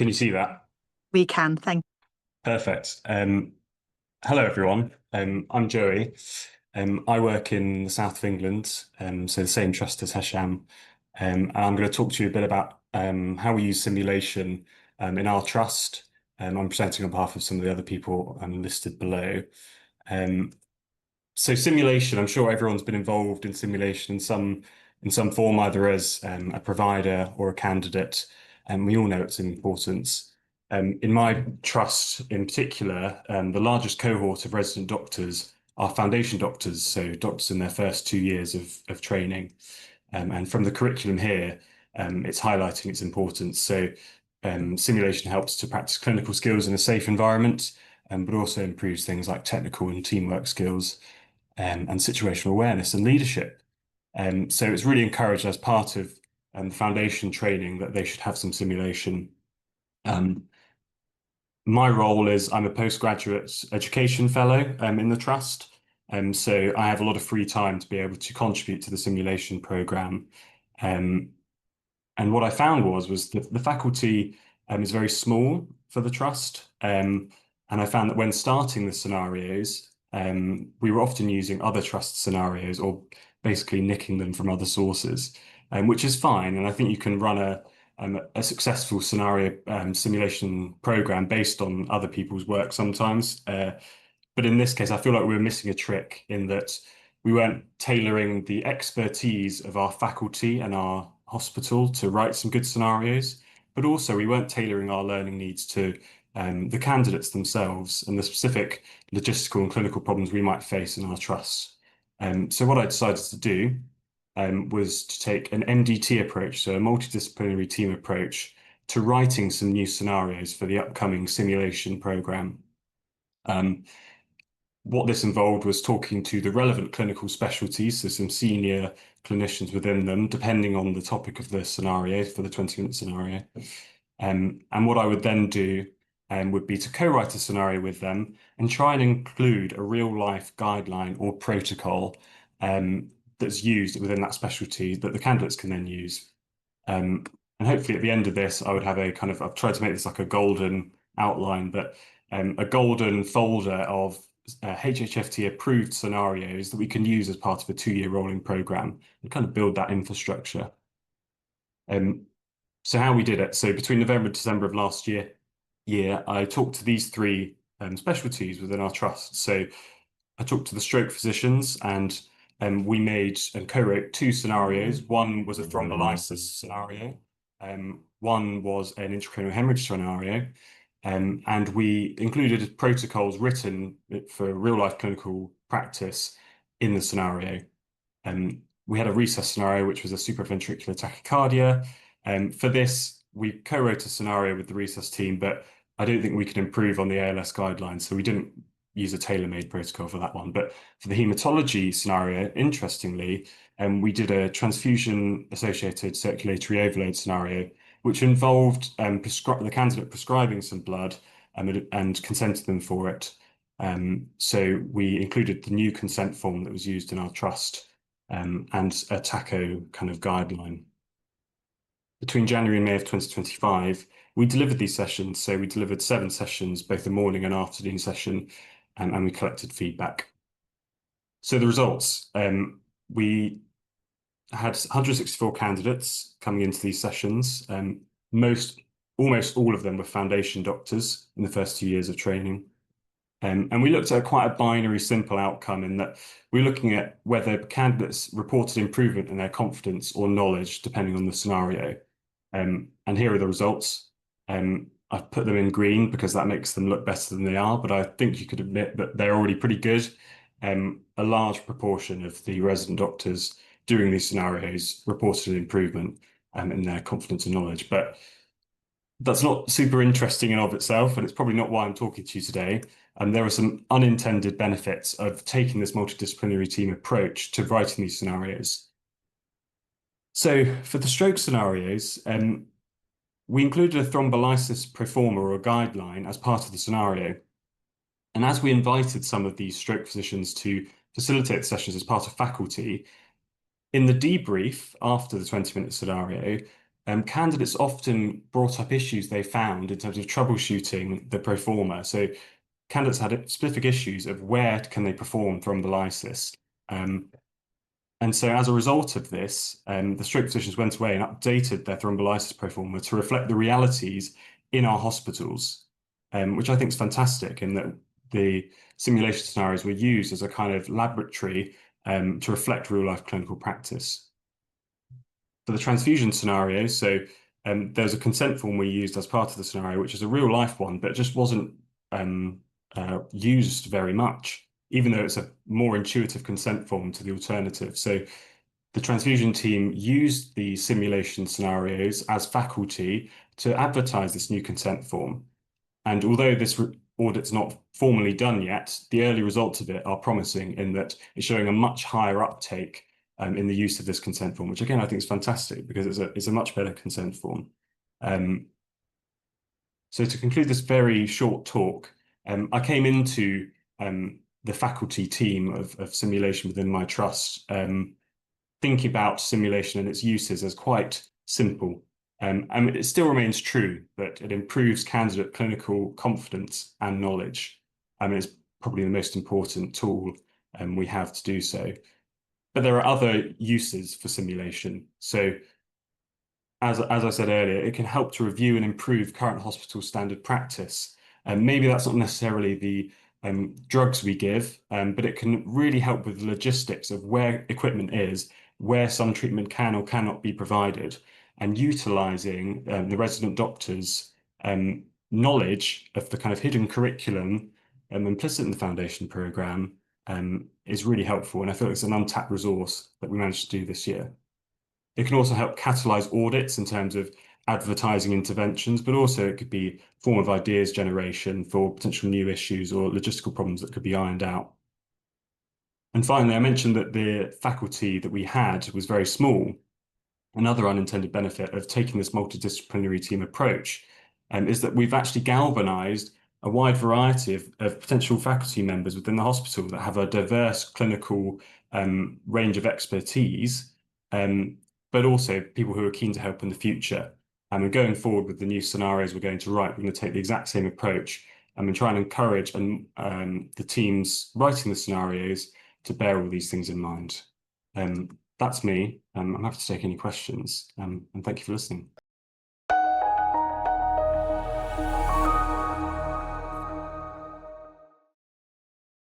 Can you see that? We can, thank Perfect. Hello, everyone. I'm Joey. I work in the south of England, so the same trust as Hesham. And I'm going to talk to you a bit about how we use simulation in our trust. I'm presenting on behalf of some of the other people listed below. Um, so simulation, I'm sure everyone's been involved in simulation in some form, either as a provider or a candidate, and we all know its importance. In my trust in particular, the largest cohort of resident doctors are foundation doctors, so doctors in their first 2 years of training. And from the curriculum here, it's highlighting its importance. So simulation helps to practice clinical skills in a safe environment, but also improves things like technical and teamwork skills, and situational awareness and leadership. So it's really encouraged as part of the foundation training that they should have some simulation. Um, my role is I'm a postgraduate education fellow in the trust. So I have a lot of free time to be able to contribute to the simulation program. Um, and what I found was that the faculty is very small for the trust. And I found that when starting the scenarios, we were often using other trust scenarios or basically nicking them from other sources, which is fine. And I think you can run a successful scenario simulation program based on other people's work sometimes. But in this case, I feel like we were missing a trick in that we weren't tailoring the expertise of our faculty and our hospital to write some good scenarios, but also we weren't tailoring our learning needs to the candidates themselves and the specific logistical and clinical problems we might face in our trusts. So what I decided to do was to take an MDT approach, so a multidisciplinary team approach, to writing some new scenarios for the upcoming simulation program. What this involved was talking to the relevant clinical specialties, so some senior clinicians within them, depending on the topic of the scenario for the 20-minute scenario. And what I would then do would be to co-write a scenario with them and try and include a real-life guideline or protocol that's used within that specialty that the candidates can then use. And hopefully at the end of this, I would have a kind of, I've tried to make this like a golden outline, but a golden folder of HHFT approved scenarios that we can use as part of a 2-year rolling program and kind of build that infrastructure. So how we did it. So between November and December of last year, I talked to these three specialties within our trust. So I talked to the stroke physicians and we made and co-wrote 2 scenarios. One was a thrombolysis scenario. One was an intracranial hemorrhage scenario. And we included protocols written for real-life clinical practice in the scenario. We had a resus scenario, which was a supraventricular tachycardia. For this, we co-wrote a scenario with the resus team, but I don't think we could improve on the ALS guidelines, so we didn't use a tailor-made protocol for that one. But for the hematology scenario, interestingly, we did a transfusion-associated circulatory overload scenario, which involved the candidate prescribing some blood and consented them for it. So we included the new consent form that was used in our trust and a TACO kind of guideline. Between January and May of 2025, we delivered these sessions. So we delivered 7 sessions, both a morning and afternoon session, and we collected feedback. So the results, we had 164 candidates coming into these sessions. Almost all of them were foundation doctors in the first 2 years of training. And we looked at quite a binary, simple outcome in that we're looking at whether candidates reported improvement in their confidence or knowledge, depending on the scenario. And here are the results. I've put them in green because that makes them look better than they are, but I think you could admit that they're already pretty good. A large proportion of the resident doctors doing these scenarios reported an improvement in their confidence and knowledge, but that's not super interesting in of itself, and it's probably not why I'm talking to you today. And there are some unintended benefits of taking this multidisciplinary team approach to writing these scenarios. So for the stroke scenarios, we included a thrombolysis proforma or a guideline as part of the scenario. And as we invited some of these stroke physicians to facilitate the sessions as part of faculty, in the debrief after the 20-minute scenario, candidates often brought up issues they found in terms of troubleshooting the pro forma. So candidates had specific issues of where can they perform thrombolysis. And so as a result of this, the stroke physicians went away and updated their thrombolysis pro forma to reflect the realities in our hospitals, which I think is fantastic, in that the simulation scenarios were used as a kind of laboratory to reflect real life clinical practice. For the transfusion scenario, so there's a consent form we used as part of the scenario, which is a real life one, but it just wasn't used very much, even though it's a more intuitive consent form to the alternative. So the transfusion team used the simulation scenarios as faculty to advertise this new consent form. And although this audit's not formally done yet, the early results of it are promising in that it's showing a much higher uptake in the use of this consent form, which again I think is fantastic because it's a much better consent form. So to conclude this very short talk, I came into the faculty team of simulation within my trust, thinking about simulation and its uses as quite simple. And it still remains true that it improves candidate clinical confidence and knowledge. It's probably the most important tool we have to do so. But there are other uses for simulation. So as I said earlier, it can help to review and improve current hospital standard practice. And maybe that's not necessarily the drugs we give, but it can really help with the logistics of where equipment is, where some treatment can or cannot be provided, and utilizing the resident doctors' knowledge of the kind of hidden curriculum implicit in the foundation program is really helpful. And I feel it's an untapped resource that we managed to do this year. It can also help catalyze audits in terms of advertising interventions, but also it could be a form of ideas generation for potential new issues or logistical problems that could be ironed out. And finally, I mentioned that the faculty that we had was very small. Another unintended benefit of taking this multidisciplinary team approach is that we've actually galvanized a wide variety of potential faculty members within the hospital that have a diverse clinical range of expertise, but also people who are keen to help in the future. And going forward with the new scenarios we're going to write, we're going to take the exact same approach and try and encourage the teams writing the scenarios to bear all these things in mind. That's me. I'm happy to take any questions, and thank you for listening.